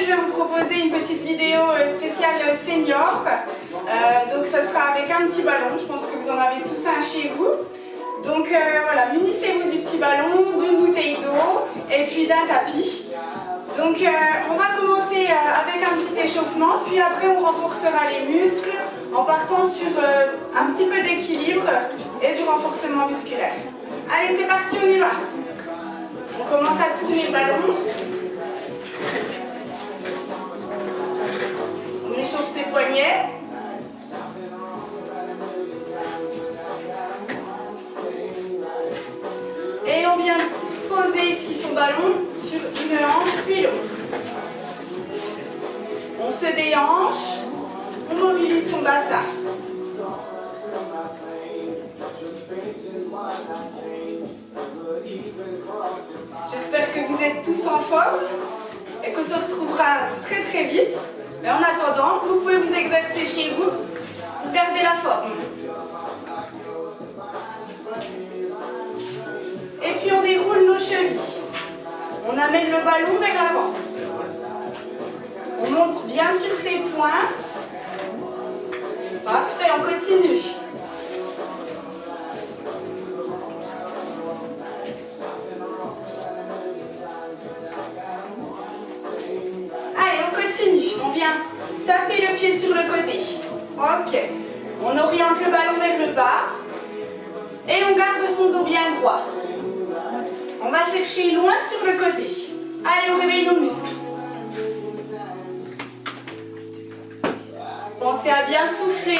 je vais vous proposer une petite vidéo spéciale senior. Donc ça sera avec un petit ballon, je pense que vous en avez tous un chez vous. Donc voilà, munissez-vous du petit ballon, d'une bouteille d'eau et puis d'un tapis. Donc on va commencer avec un petit échauffement, puis après on renforcera les muscles en partant sur un petit peu d'équilibre et du renforcement musculaire. Allez, c'est parti, on y va. On commence à tourner le ballon. On échauffe ses poignets. Et on vient poser ici son ballon sur une hanche puis l'autre. On se déhanche, on mobilise son bassin. J'espère que vous êtes tous en forme et qu'on se retrouvera très très vite. Mais en attendant, vous pouvez vous exercer chez vous pour garder la forme. Et puis on déroule nos chevilles. On amène le ballon vers l'avant. On monte bien sur ses pointes. Parfait, on continue. Allez, on continue. On vient taper le pied sur le côté. Ok. On oriente le ballon vers le bas. Et on garde son dos bien droit. On va chercher loin sur le côté. Allez, on réveille nos muscles. Pensez à bien souffler.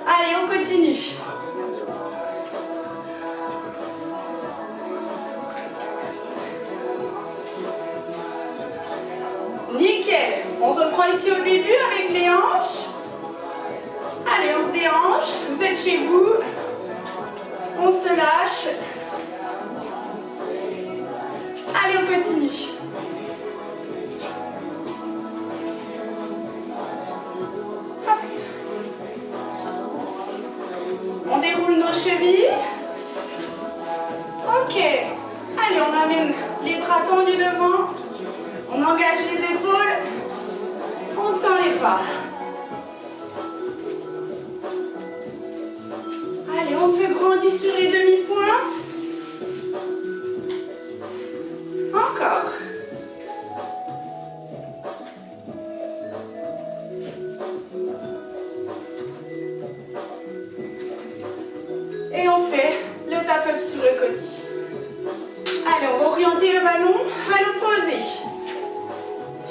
Allez, on continue. Nickel. On reprend ici au début avec les hanches. Allez, on se déhanche. Vous êtes chez vous. On se lâche. Allez, on continue. Hop. On déroule nos chevilles. Ok. Allez, on amène les bras tendus devant. On engage les épaules. On tend les bras. Allez, on se grandit sur les demi-pointes. Encore. Et on fait le tap-up sur le côté. Allez, on va orienter le ballon à l'opposé.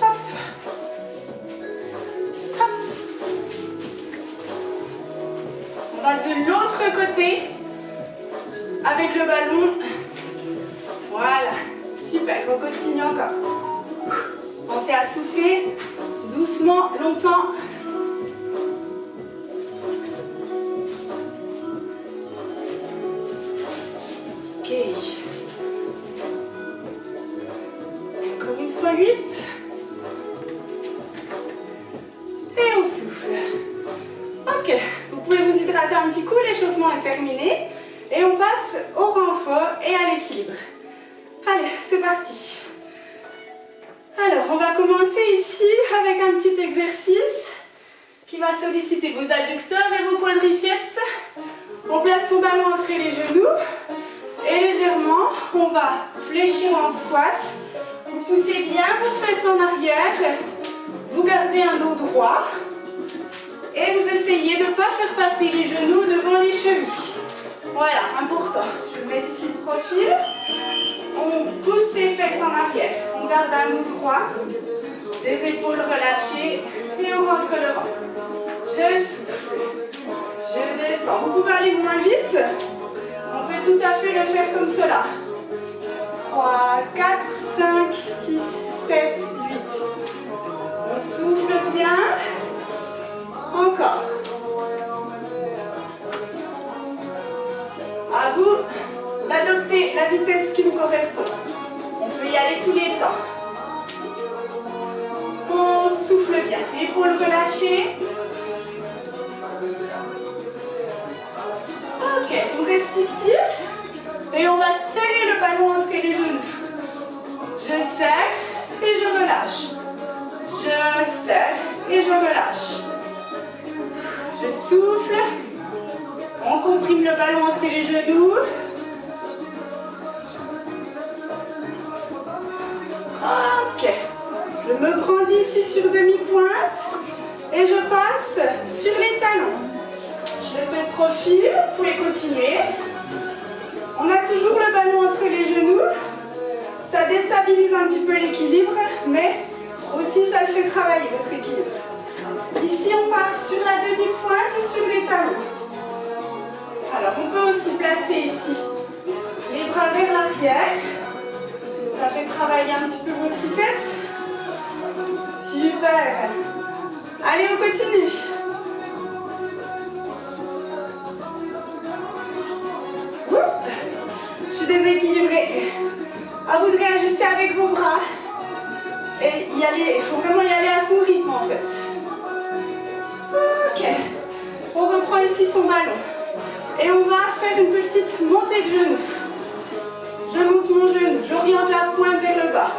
Hop. Hop. On va de l'autre côté avec le ballon. Voilà. Super, on continue encore. Pensez à souffler doucement, longtemps. Ok. Encore une fois, 8. Et on souffle. Ok, vous pouvez vous hydrater un petit coup, l'échauffement est terminé. Et on passe au renfort et à l'équilibre. Allez, c'est parti. Alors, on va commencer ici avec un petit exercice qui va solliciter vos adducteurs et vos quadriceps. On place son ballon entre les genoux et légèrement, on va fléchir en squat. Vous poussez bien vos fesses en arrière. Vous gardez un dos droit et vous essayez de ne pas faire passer les genoux devant les chevilles. Voilà, important. Je vais me mettre ici de profil. On pousse ses fesses en arrière. On garde un dos droit, les épaules relâchées et on rentre le ventre. Je souffle. Je descends. Vous pouvez aller moins vite. On peut tout à fait le faire comme cela. 3, 4, 5, 6, 7, 8. On souffle bien. Encore. À vous d'adopter la vitesse qui vous correspond. On peut y aller tous les temps. On souffle bien. Épaules relâchées. Ok, on reste ici. Et on va serrer le ballon entre les genoux. Je serre et je relâche. Je serre et je relâche. Je souffle. On comprime le ballon entre les genoux. Ok. Je me grandis ici sur demi-pointe et je passe sur les talons. Je fais le profil, vous pouvez continuer. On a toujours le ballon entre les genoux. Ça déstabilise un petit peu l'équilibre, mais aussi ça le fait travailler, votre équilibre. Ici, on part sur la demi-pointe et sur les talons. Alors, on peut aussi placer ici les bras vers l'arrière. Ça fait travailler un petit peu vos triceps. Super. Allez, on continue. Je suis déséquilibrée. À vous de réajuster avec vos bras. Et y aller, il faut vraiment y aller à son rythme en fait. Ok. On reprend ici son ballon. Et on va faire une petite montée de genoux. Je monte mon genou, j'oriente la pointe vers le bas.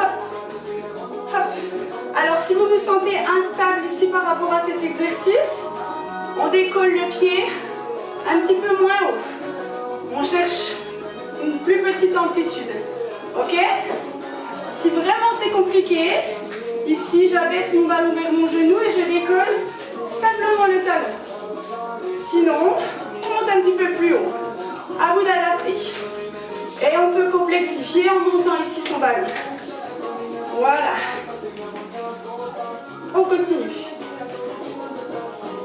Hop, hop. Alors si vous vous sentez instable ici par rapport à cet exercice, on décolle le pied un petit peu moins haut. On cherche une plus petite amplitude. Ok? Si vraiment c'est compliqué, ici j'abaisse mon ballon vers mon genou et je décolle simplement le talon. Sinon, on monte un petit peu plus haut. À vous d'adapter. Et on peut complexifier en montant ici son ballon. Voilà. On continue.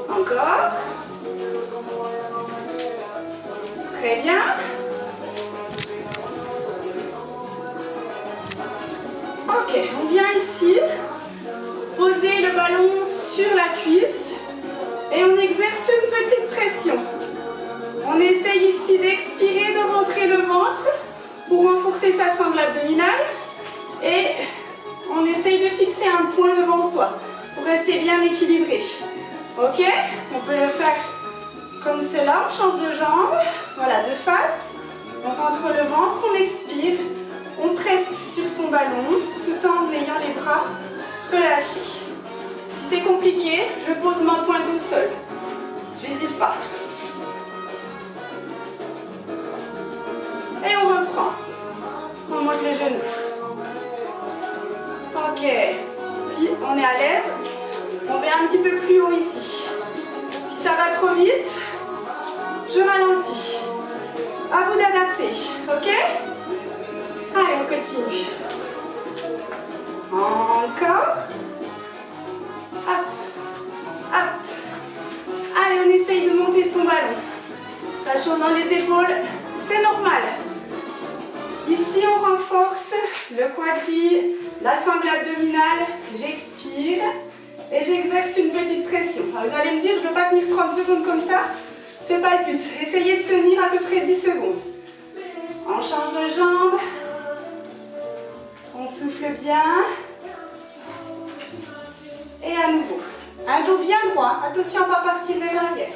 Encore. Très bien. Ok, on vient ici poser le ballon sur la cuisse et on exerce une petite pression. On essaye ici d'expirer, de rentrer le ventre pour renforcer sa sangle abdominale et on essaye de fixer un point devant soi pour rester bien équilibré. Ok? On peut le faire comme cela, on change de jambe, voilà, de face, on rentre le ventre, on expire, on presse sur son ballon tout en ayant les bras relâchés. Si c'est compliqué, je pose ma pointe au sol, j'hésite pas. Et on reprend. On monte le genou. Ok. Si on est à l'aise, on va un petit peu plus haut ici. Si ça va trop vite, je ralentis. À vous d'adapter. Ok? Allez, on continue. Encore. Hop. Hop. Allez, on essaye de monter son ballon. Ça chauffe dans les épaules. C'est normal. Ici, on renforce le quadri, la sangle abdominale. J'expire et j'exerce une petite pression. Alors, vous allez me dire, je ne veux pas tenir 30 secondes comme ça. C'est pas le but. Essayez de tenir à peu près 10 secondes. On change de jambe. On souffle bien. Et à nouveau. Un dos bien droit. Attention à ne pas partir vers l'arrière.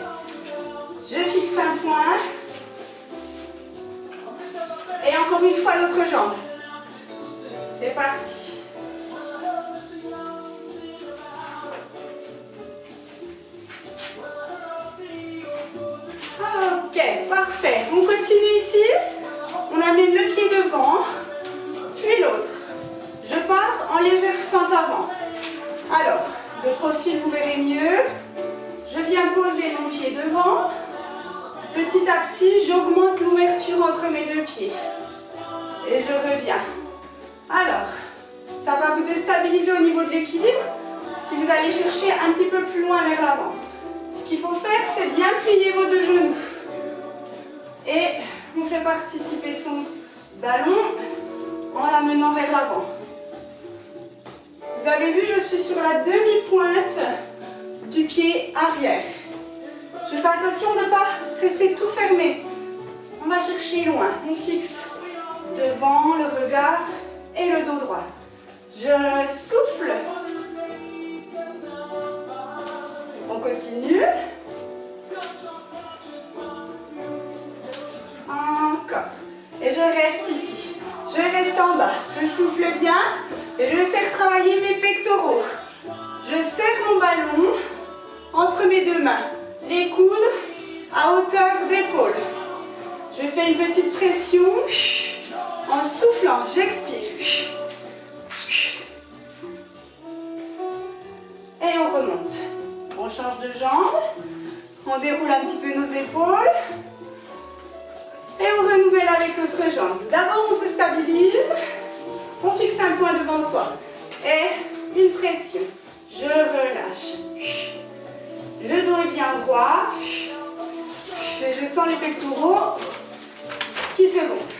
Je fixe un point. Et encore une fois l'autre jambe. C'est parti. Ok, parfait. On continue ici. On amène le pied devant, puis l'autre. Je pars en légère fente avant. Alors, de profil, vous verrez mieux. Je viens poser mon pied devant. Petit à petit, j'augmente l'ouverture entre mes deux pieds. Et je reviens. Alors, ça va vous déstabiliser au niveau de l'équilibre si vous allez chercher un petit peu plus loin vers l'avant. Ce qu'il faut faire, c'est bien plier vos deux genoux. Et on fait participer son ballon en l'amenant vers l'avant. Vous avez vu, je suis sur la demi-pointe du pied arrière. Je fais attention de ne pas rester tout fermé. On va chercher loin. On fixe devant le regard et le dos droit. Je souffle. On continue. Encore. Et je reste ici. Je souffle bien. Et je vais faire travailler mes pectoraux. Je serre mon ballon entre mes deux mains. Les coudes à hauteur d'épaule. Je fais une petite pression. En soufflant, j'expire. Et on remonte. On change de jambe. On déroule un petit peu nos épaules. Et on renouvelle avec l'autre jambe. D'abord, on se stabilise. On fixe un point devant soi. Et une pression. Je relâche. Le dos est bien droit. Et je sens les pectoraux qui se gonflent.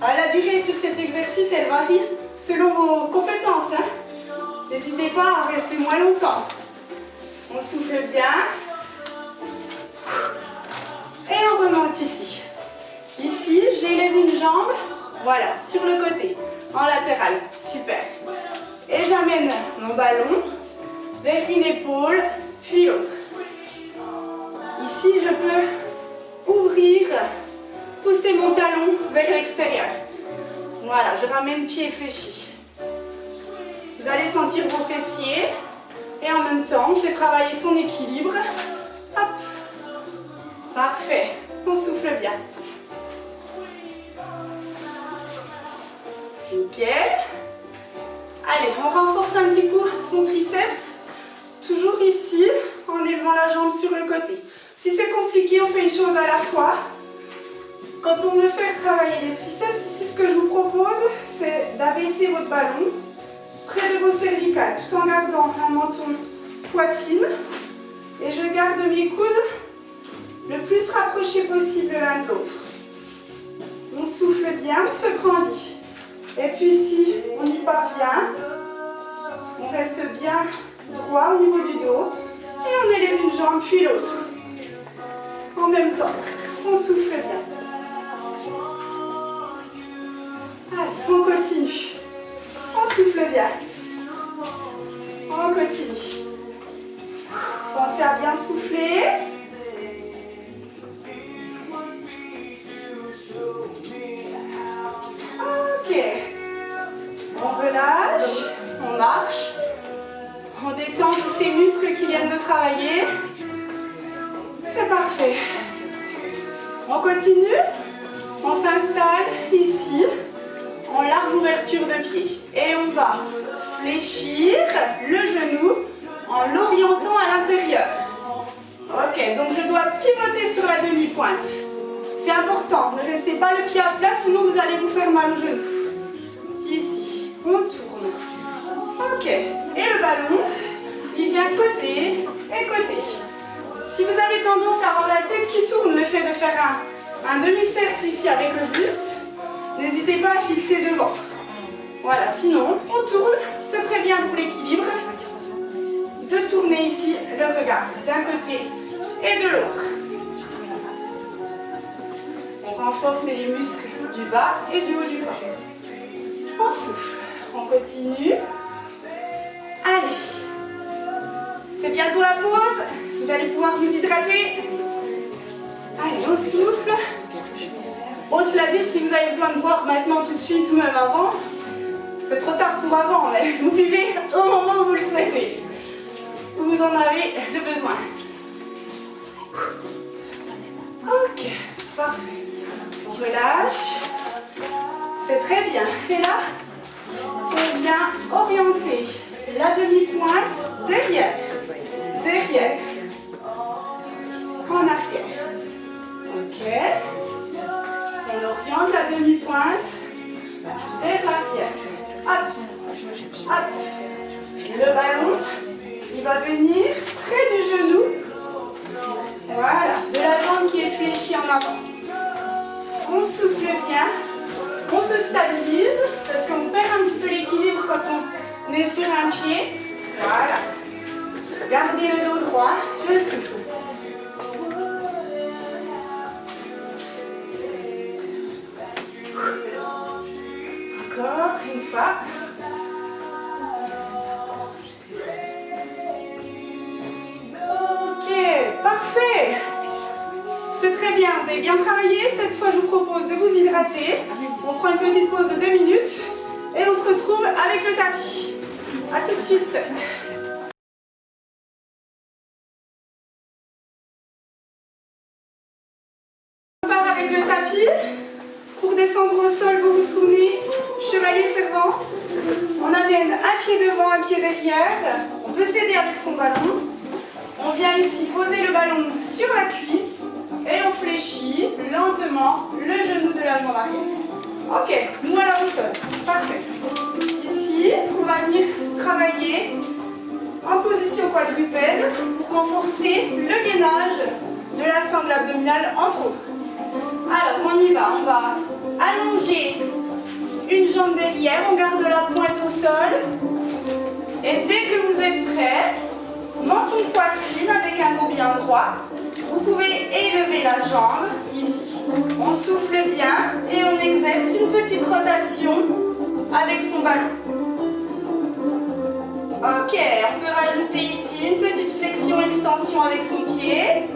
La durée sur cet exercice, elle varie selon vos compétences. N'hésitez pas à rester moins longtemps. On souffle bien. Et on remonte ici. Ici, j'élève une jambe, voilà, sur le côté, en latéral. Super. Et j'amène mon ballon vers une épaule, puis l'autre. Ici, je peux ouvrir, pousser mon talon vers l'extérieur. Voilà, je ramène pied fléchi. Vous allez sentir vos fessiers. Et en même temps, on fait travailler son équilibre. Hop. Parfait. On souffle bien. Nickel. Allez, on renforce un petit coup son triceps. Toujours ici, en élevant la jambe sur le côté. Si c'est compliqué, on fait une chose à la fois. Quand on veut faire travailler les triceps, ici ce que je vous propose, c'est d'abaisser votre ballon près de vos cervicales, tout en gardant un menton poitrine. Et je garde mes coudes le plus rapprochés possible l'un de l'autre. On souffle bien, on se grandit. Et puis si on y parvient, on reste bien droit au niveau du dos. Et on élève une jambe puis l'autre. En même temps, on souffle bien. Allez, on continue. On souffle bien. On continue. Pensez à bien souffler. Ok. On relâche. On marche. On détend tous ces muscles qui viennent de travailler. C'est parfait. On continue. On s'installe ici. En large ouverture de pied. Et on va fléchir le genou en l'orientant à l'intérieur. Ok, donc je dois pivoter sur la demi-pointe. C'est important, ne restez pas le pied à plat, sinon vous allez vous faire mal au genou. Ici, on tourne. Ok, et le ballon, il vient côté et côté. Si vous avez tendance à avoir la tête qui tourne, le fait de faire un demi-cercle ici avec le buste, n'hésitez pas à fixer devant. Voilà, sinon, on tourne. C'est très bien pour l'équilibre. De tourner ici le regard d'un côté et de l'autre. On renforce les muscles du bas et du haut du corps. On souffle. On continue. Allez. C'est bientôt la pause. Vous allez pouvoir vous hydrater. Allez, on souffle. Bon, cela dit, si vous avez besoin de boire maintenant tout de suite ou même avant, c'est trop tard pour avant, mais vous buvez au moment où vous le souhaitez, où vous en avez le besoin. Ok, parfait. On relâche. C'est très bien. Et là, on vient orienter la demi-pointe derrière, derrière, en arrière. Ok. On oriente la demi-pointe vers l'arrière. Hop, hop. Le ballon, il va venir près du genou. Voilà, de la jambe qui est fléchie en avant. On souffle bien, on se stabilise parce qu'on perd un petit peu l'équilibre quand on est sur un pied. Voilà. Gardez le dos droit, je souffle. Encore une fois. Ok, parfait. C'est très bien, vous avez bien travaillé. Cette fois, je vous propose de vous hydrater. On petite pause de 2 minutes et on se retrouve avec le tapis. A tout de suite. On part avec le tapis. Pour descendre au sol, vous vous souvenez, chevalier servant. On amène un pied devant, un pied derrière. On peut s'aider avec son ballon. On vient ici poser le ballon sur la cuisse et on fléchit lentement le genou de la jambe arrière. Ok, nous voilà au sol. Parfait. Ici, on va venir travailler en position quadrupède pour renforcer le gainage de la sangle abdominale, entre autres. Alors, on y va. On va allonger une jambe derrière. On garde la pointe au sol. Et dès que vous êtes prêt, menton poitrine avec un dos bien droit. Vous pouvez élever la jambe ici. On souffle bien et on exerce une petite rotation avec son ballon. Ok, on peut rajouter ici une petite flexion-extension avec son pied.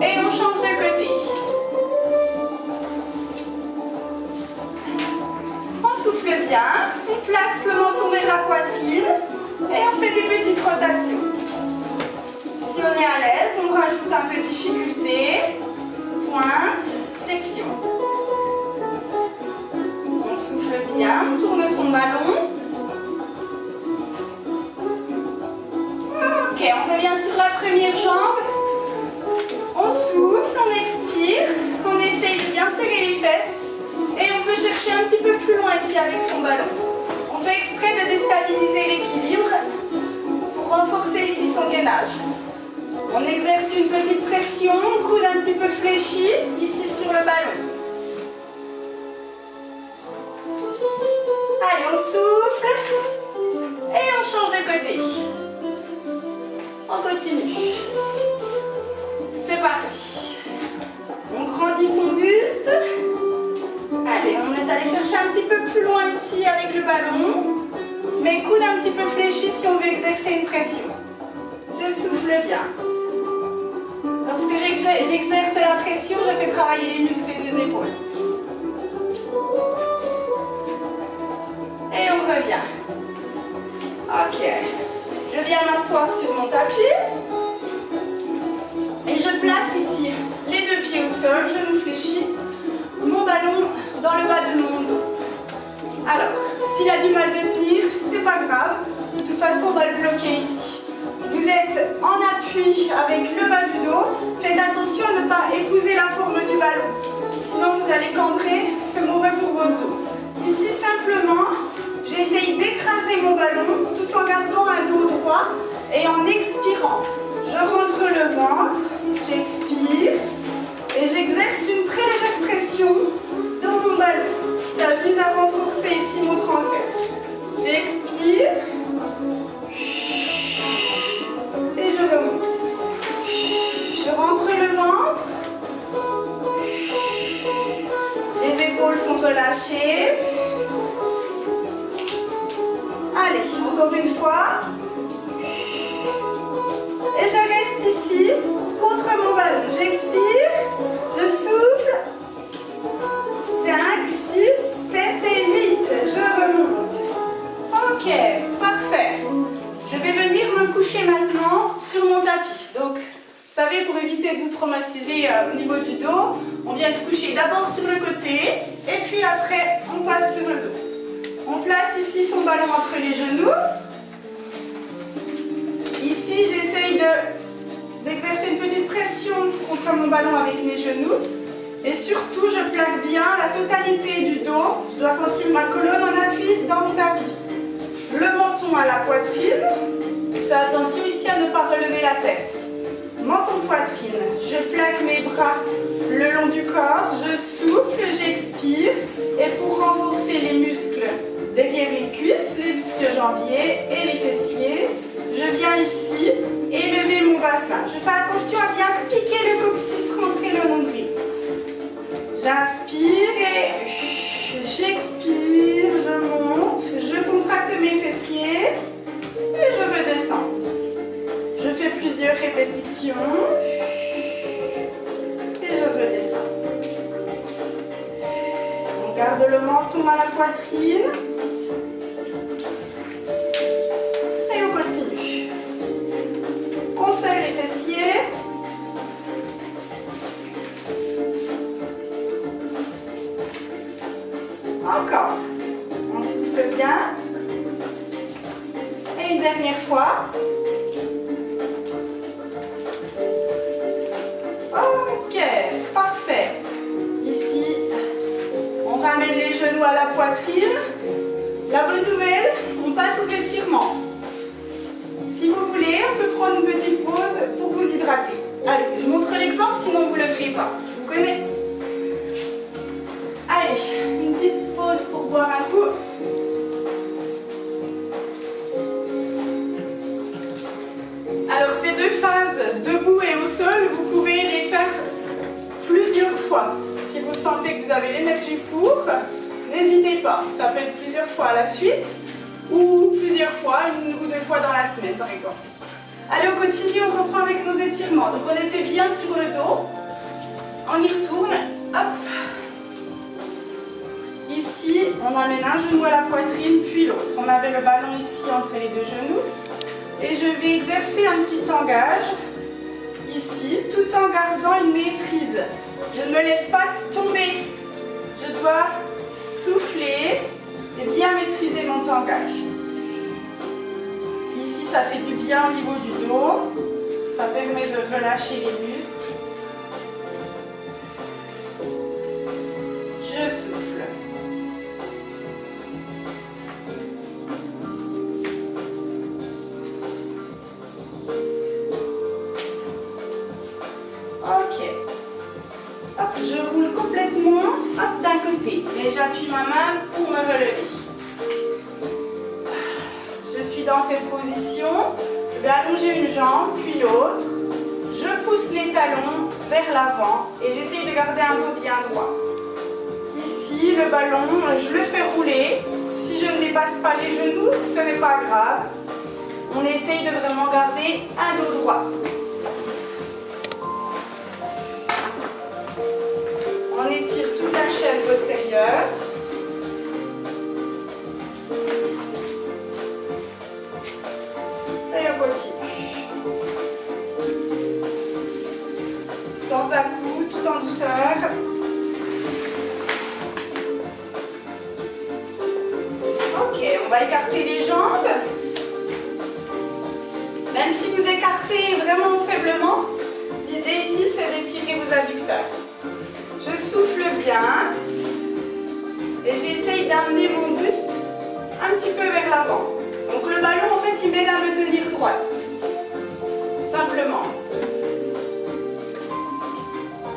Et on change de côté. On souffle bien, on place le menton vers la poitrine et on fait des petites rotations. Si on est à l'aise, on rajoute un peu de difficulté. Pointe, flexion. On souffle bien, on tourne son ballon. Ok, on revient sur la première jambe. On souffle, on expire, on essaye de bien serrer les fesses et on peut chercher un petit peu plus loin ici avec son ballon. On fait exprès de déstabiliser l'équilibre pour renforcer ici son gainage. On exerce une petite pression, coude un petit peu fléchi ici sur le ballon. Allez, on souffle et on change de côté. On continue. C'est parti. On grandit son buste. Allez, on est allé chercher un petit peu plus loin ici avec le ballon. Mais coude un petit peu fléchi si on veut exercer une pression. Je souffle bien. Lorsque j'exerce la pression, je fais travailler les muscles des épaules. Et on revient. Ok. Je viens m'asseoir sur mon tapis. Et je place ici les deux pieds au sol, genoux fléchis, mon ballon dans le bas de mon dos. Alors, s'il a du mal de tenir, c'est pas grave. De toute façon, on va le bloquer ici. Vous êtes en appui avec le bas du dos. Faites attention à ne pas épouser la forme du ballon. Sinon, vous allez cambrer, c'est mauvais pour votre dos. Ici, simplement, j'essaye d'écraser mon ballon tout en gardant un dos droit et en expirant. Je rentre le ventre, j'expire et j'exerce une très légère pression dans mon ballon. Ça vise à renforcer ici mon transverse. J'expire et je remonte. Je rentre le ventre. Les épaules sont relâchées. Allez, encore une fois. Et je reste ici, contre mon ballon. J'expire, je souffle. 5, 6, 7 et 8. Je remonte. Ok, parfait. Je vais venir me coucher maintenant sur mon tapis. Donc, vous savez, pour éviter de vous traumatiser au niveau du dos, on vient se coucher d'abord sur le côté et puis après, on passe sur le dos. On place ici son ballon entre les genoux. Ici, j'essaye d'exercer une petite pression contre mon ballon avec mes genoux. Et surtout, je plaque bien la totalité du dos. Je dois sentir ma colonne en appui dans mon tapis. Le menton à la poitrine. Fais attention ici à ne pas relever la tête. Menton poitrine. Je plaque mes bras le long du corps. Je souffle, j'expire. Et pour renforcer les muscles derrière les cuisses, les ischio-jambiers et les fessiers, je viens ici élever mon bassin. Je fais attention à bien piquer le coccyx, rentrer le nombril. J'inspire et j'expire, je monte, je contracte mes fessiers et je redescends. Je fais plusieurs répétitions et je redescends. Garde le menton à la poitrine. Et on continue. On serre les fessiers. Encore. On souffle bien. Et une dernière fois. Ok, parfait. Ici, on ramène les genoux à la poitrine. La bonne nouvelle, on passe aux étirements. Si vous voulez, on peut prendre une petite pause pour vous hydrater. Allez, je vous montre l'exemple, sinon vous ne le ferez pas. Je vous connais. Allez, une petite pause pour boire un coup. Alors ces deux phases, debout et au sol, vous pouvez les faire plusieurs fois. Si vous sentez que vous avez l'énergie pour, n'hésitez pas. Ça peut être plusieurs fois à la suite ou plusieurs fois, une ou deux fois dans la semaine par exemple. Allez, on continue, on reprend avec nos étirements. Donc on était bien sur le dos. On y retourne. Hop. Ici, on amène un genou à la poitrine, puis l'autre. On avait le ballon ici entre les deux genoux. Et je vais exercer un petit tangage, ici, tout en gardant une maîtrise. Je ne me laisse pas tomber. Je dois souffler et bien maîtriser mon tangage. Ici, ça fait du bien au niveau du dos. Ça permet de relâcher les muscles. Je souffle. Ok. Hop, je roule complètement d'un côté et j'appuie ma main pour me relever. Je suis dans cette position. Je vais allonger une jambe puis l'autre. Je pousse les talons vers l'avant et j'essaye de garder un dos bien droit. Ici, le ballon, je le fais rouler. Si je ne dépasse pas les genoux, ce n'est pas grave. On essaye de vraiment garder un dos droit. On étire toute la chaîne postérieure. Et on continue. Sans à-coups, tout en douceur. Ok, on va écarter les jambes. Même si vous écartez vraiment faiblement, l'idée ici c'est d'étirer vos adducteurs. Je souffle bien et j'essaye d'amener mon buste un petit peu vers l'avant. Donc le ballon en fait il m'aide à me tenir droite. Simplement.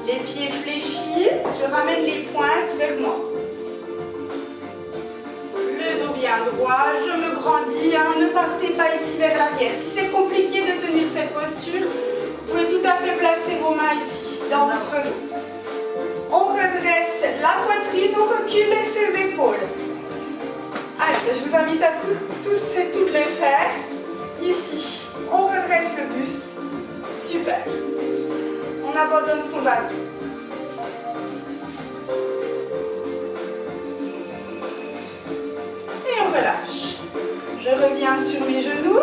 Les pieds fléchis, je ramène les pointes vers moi. Le dos bien droit, je me grandis, hein, ne partez pas ici vers l'arrière. Si c'est compliqué de tenir cette posture, vous pouvez tout à fait placer vos mains ici, dans votre dos. On redresse la poitrine, on recule ses épaules. Allez, je vous invite à tous et toutes les faire. Ici, on redresse le buste. Super. On abandonne son ballon. Et on relâche. Je reviens sur mes genoux.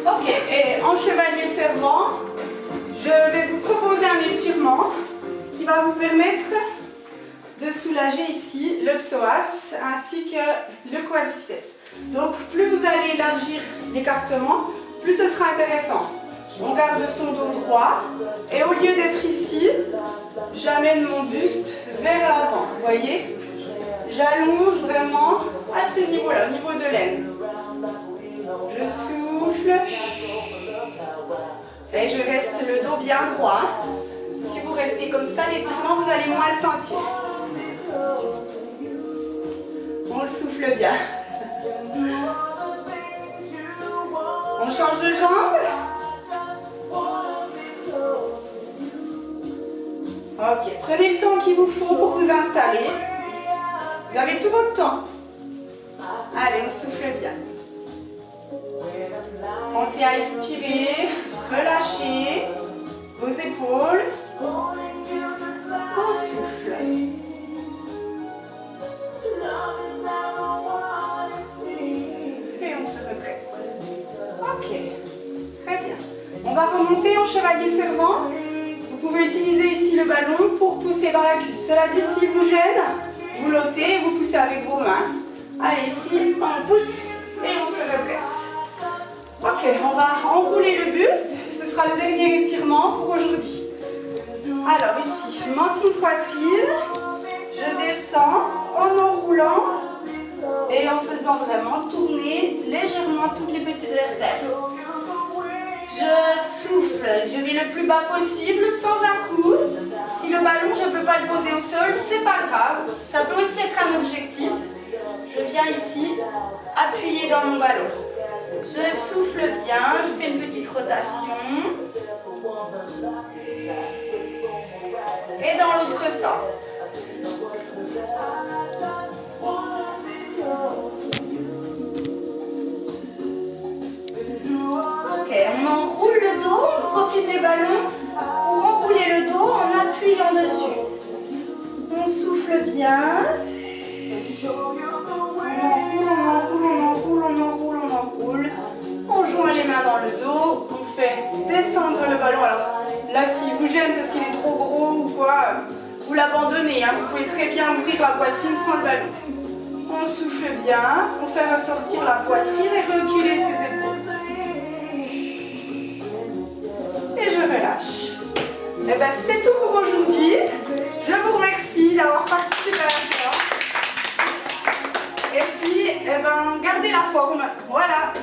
Ok, et en chevalier servant, je vais vous proposer un étirement qui va vous permettre de soulager ici le psoas ainsi que le quadriceps. Donc plus vous allez élargir l'écartement, plus ce sera intéressant. On garde son dos droit et au lieu d'être ici, j'amène mon buste vers l'avant. Vous voyez? J'allonge vraiment à ce niveau-là, au niveau de l'aine. Je souffle et je reste le dos bien droit. Si vous restez comme ça, l'étirement, vous allez moins le sentir. On souffle bien. On change de jambe. Ok, prenez le temps qu'il vous faut pour vous installer. Vous avez tout votre temps. Allez, on souffle bien. Pensez à expirer, relâchez vos épaules. On souffle. montez en chevalier servant. Vous pouvez utiliser ici le ballon pour pousser dans la cuisse. Cela dit, s'il vous gêne, vous l'ôtez et vous poussez avec vos mains. Allez, ici, on pousse et on se redresse. Ok, on va enrouler le buste. Ce sera le dernier étirement pour aujourd'hui. Alors ici, menton poitrine. Je descends en enroulant et en faisant vraiment tourner légèrement toutes les petites vertèbres. Je souffle, je vais le plus bas possible sans un coup. Si le ballon, je ne peux pas le poser au sol, c'est pas grave. Ça peut aussi être un objectif. Je viens ici appuyer dans mon ballon. Je souffle bien, je fais une petite rotation. Et dans l'autre sens. Ok, on enroule le dos, on profite des ballons pour enrouler le dos en appuyant dessus. On souffle bien. On enroule. On joint les mains dans le dos. On fait descendre le ballon. Alors là, s'il vous gêne parce qu'il est trop gros ou quoi, vous l'abandonnez. Hein. Vous pouvez très bien ouvrir la poitrine sans le ballon. On souffle bien. On fait ressortir la poitrine et reculer ses épaules. Et je relâche. Et bien c'est tout pour aujourd'hui. Je vous remercie d'avoir participé à la séance. Et puis, gardez la forme. Voilà.